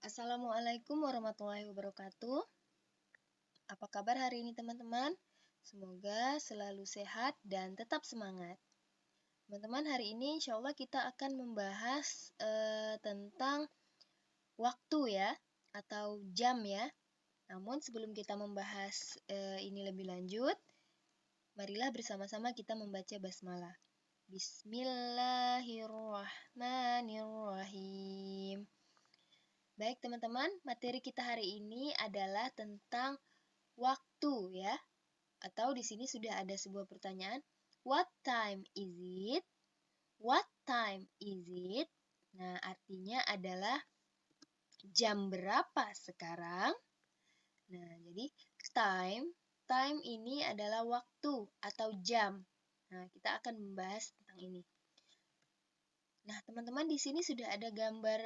Assalamualaikum warahmatullahi wabarakatuh. Apa kabar hari ini teman-teman? Semoga selalu sehat dan tetap semangat. Teman-teman, hari ini insya Allah kita akan membahas tentang waktu ya, atau jam ya. Namun sebelum kita membahas ini lebih lanjut, marilah bersama-sama kita membaca basmalah. Bismillahirrahmanirrahim. Baik teman-teman, materi kita hari ini adalah tentang waktu ya. Atau di sini sudah ada sebuah pertanyaan, what time is it? What time is it? Nah, artinya adalah jam berapa sekarang? Nah, jadi time ini adalah waktu atau jam. Nah, kita akan membahas tentang ini. Nah, teman-teman di sini sudah ada gambar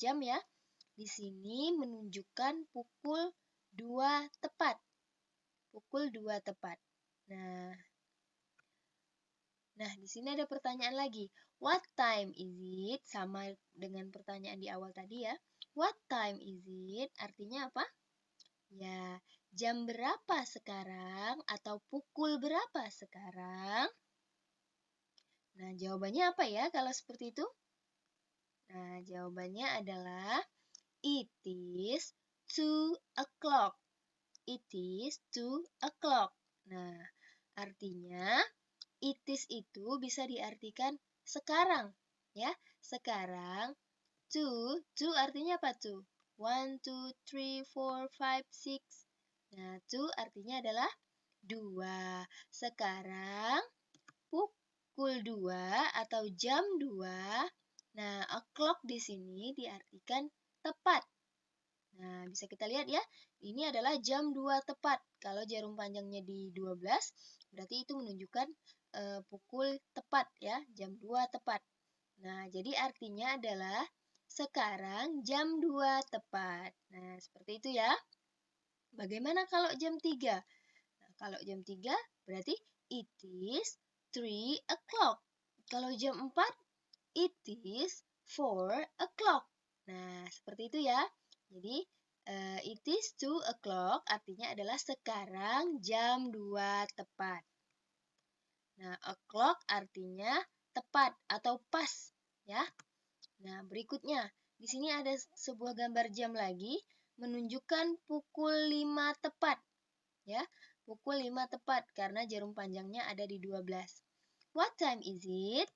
jam ya. Di sini menunjukkan pukul 2 tepat. Pukul 2 tepat. Nah, di sini ada pertanyaan lagi. What time is it? Sama dengan pertanyaan di awal tadi ya. What time is it? Artinya apa? Ya, jam berapa sekarang atau pukul berapa sekarang? Nah, jawabannya apa ya kalau seperti itu? Nah, jawabannya adalah it is 2 o'clock. It is 2 o'clock. Nah, artinya it is itu bisa diartikan sekarang. Ya, sekarang. Two artinya apa tuh? 1, 2, 3, 4, 5, 6. Nah, two artinya adalah 2. Sekarang pukul 2 atau jam 2. Nah, o'clock di sini diartikan tepat. Nah, bisa kita lihat ya, ini adalah jam 2 tepat. Kalau jarum panjangnya di 12, berarti itu menunjukkan pukul tepat ya, jam 2 tepat. Nah, jadi artinya adalah sekarang jam 2 tepat. Nah, seperti itu ya. Bagaimana kalau jam 3? Nah, kalau jam 3 berarti it is 3 o'clock. Kalau jam 4, it is 4 o'clock. Nah, seperti itu ya. Jadi, it is 2 o'clock artinya adalah sekarang jam 2 tepat. Nah, o'clock artinya tepat atau pas ya. Nah, berikutnya, di sini ada sebuah gambar jam lagi menunjukkan pukul 5 tepat. Ya, pukul 5 tepat karena jarum panjangnya ada di 12. What time is it?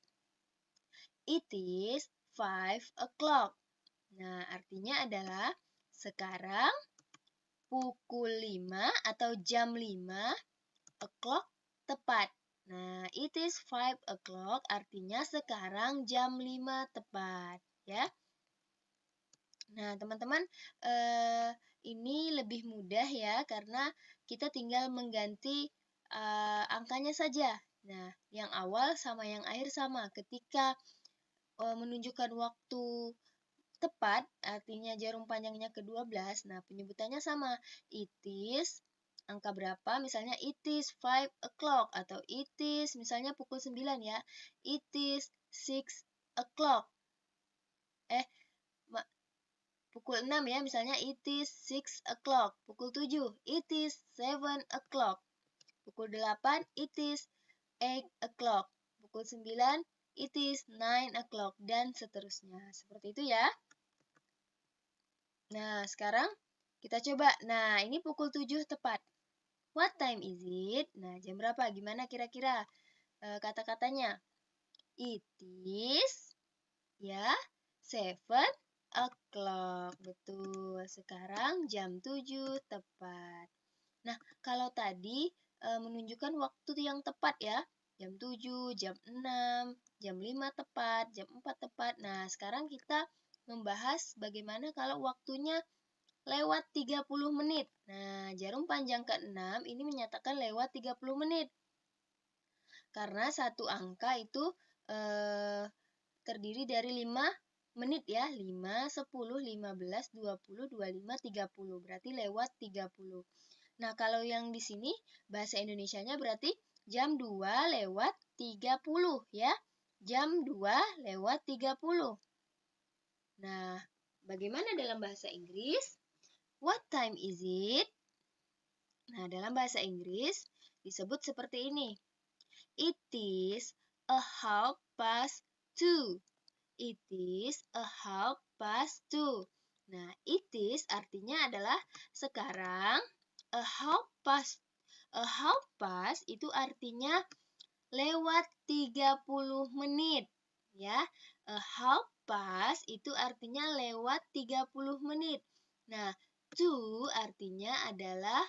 It is 5 o'clock. Nah, artinya adalah sekarang pukul 5 atau jam 5 o'clock tepat. Nah, it is 5 o'clock artinya sekarang jam 5 tepat, ya. Nah, teman-teman, ini lebih mudah ya karena kita tinggal mengganti angkanya saja. Nah, yang awal sama yang akhir sama. Ketika menunjukkan waktu tepat, artinya jarum panjangnya ke-12, nah penyebutannya sama. It is angka berapa, misalnya it is 5 o'clock, atau it is misalnya pukul 9 ya. It is 6 o'clock. Pukul 6 ya, misalnya it is 6 o'clock. Pukul 7, it is 7 o'clock. Pukul 8, it is 8 o'clock. Pukul 9, it is 9 o'clock. Dan seterusnya. Seperti itu ya. Nah, sekarang kita coba. Nah, ini pukul 7 tepat. What time is it? Nah, jam berapa? Gimana kira-kira kata-katanya? It is, ya, 7 o'clock. Betul. Sekarang jam 7 tepat. Nah, kalau tadi menunjukkan waktu yang tepat ya. Jam 7, jam 6, jam 5 tepat, jam 4 tepat. Nah, sekarang kita membahas bagaimana kalau waktunya lewat 30 menit. Nah, jarum panjang ke-6 ini menyatakan lewat 30 menit. Karena satu angka itu terdiri dari 5 menit ya. 5, 10, 15, 20, 25, 30. Berarti lewat 30. Nah, kalau yang di sini bahasa Indonesianya berarti jam 2 lewat 30 ya. Jam 2 lewat 30. Nah, bagaimana dalam bahasa Inggris? What time is it? Nah, dalam bahasa Inggris disebut seperti ini. It is a 2:30. It is a 2:30. Nah, it is artinya adalah sekarang. A half past. A half past itu artinya lewat 30 menit. Ya, a half past itu artinya lewat 30 menit. Nah, to artinya adalah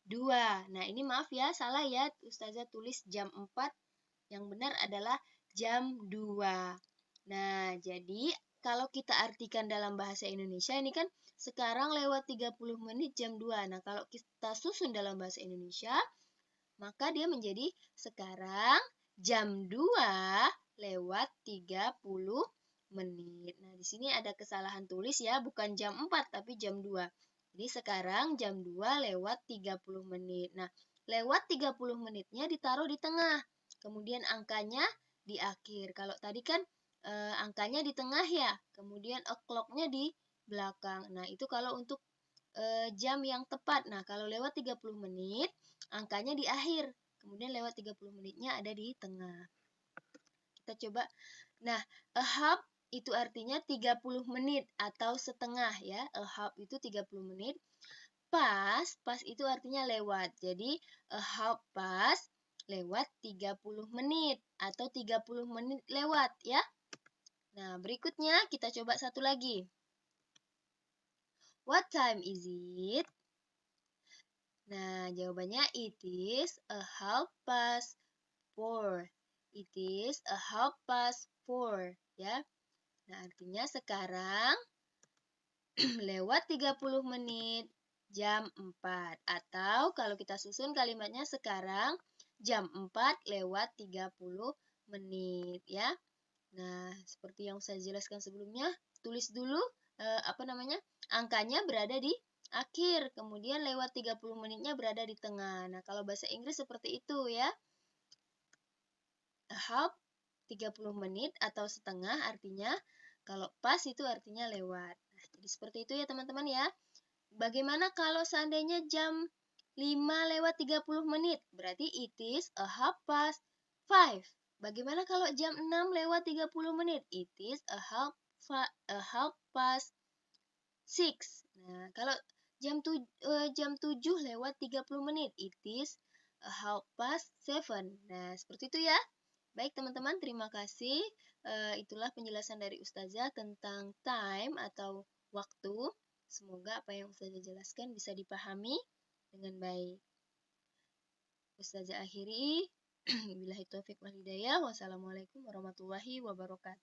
2. Nah, ini maaf ya, salah ya. Ustazah tulis jam 4. Yang benar adalah jam 2. Nah, jadi kalau kita artikan dalam bahasa Indonesia ini kan sekarang lewat 30 menit jam 2. Nah, kalau kita susun dalam bahasa Indonesia, maka dia menjadi sekarang jam 2 lewat 30 menit. Nah, di sini ada kesalahan tulis ya, bukan jam 4 tapi jam 2. Jadi sekarang jam 2 lewat 30 menit. Nah, lewat 30 menitnya ditaruh di tengah. Kemudian angkanya di akhir. Kalau tadi kan angkanya di tengah ya, kemudian o'clock-nya di belakang. Nah, itu kalau untuk jam yang tepat. Nah, kalau lewat 30 menit, angkanya di akhir. Kemudian lewat 30 menitnya ada di tengah. Kita coba. Nah, a half itu artinya 30 menit atau setengah ya. A half itu 30 menit. Pas itu artinya lewat. Jadi, a half past lewat 30 menit atau 30 menit lewat ya. Nah, berikutnya kita coba satu lagi. What time is it? Nah, jawabannya it is a 4:30. It is a 4:30 ya. Nah, artinya sekarang lewat 30 menit jam 4. Atau kalau kita susun kalimatnya sekarang jam 4 lewat 30 menit ya. Nah, seperti yang saya jelaskan sebelumnya, tulis dulu angkanya berada di akhir, kemudian lewat 30 menitnya berada di tengah. Nah, kalau bahasa Inggris seperti itu ya. A half 30 menit atau setengah artinya, kalau pas itu artinya lewat. Nah, jadi seperti itu ya teman-teman ya. Bagaimana kalau seandainya jam 5 lewat 30 menit? Berarti it is a 5:30. Bagaimana kalau jam 6 lewat 30 menit? It is a 6:30. Nah, kalau jam 7 lewat 30 menit, it is a 7:30. Nah, seperti itu ya. Baik teman-teman, terima kasih. Itulah penjelasan dari Ustazah tentang time atau waktu. Semoga apa yang Ustazah jelaskan bisa dipahami dengan baik. Ustazah akhiri. Billahi taufiq wal hidayah. Wassalamualaikum warahmatullahi wabarakatuh.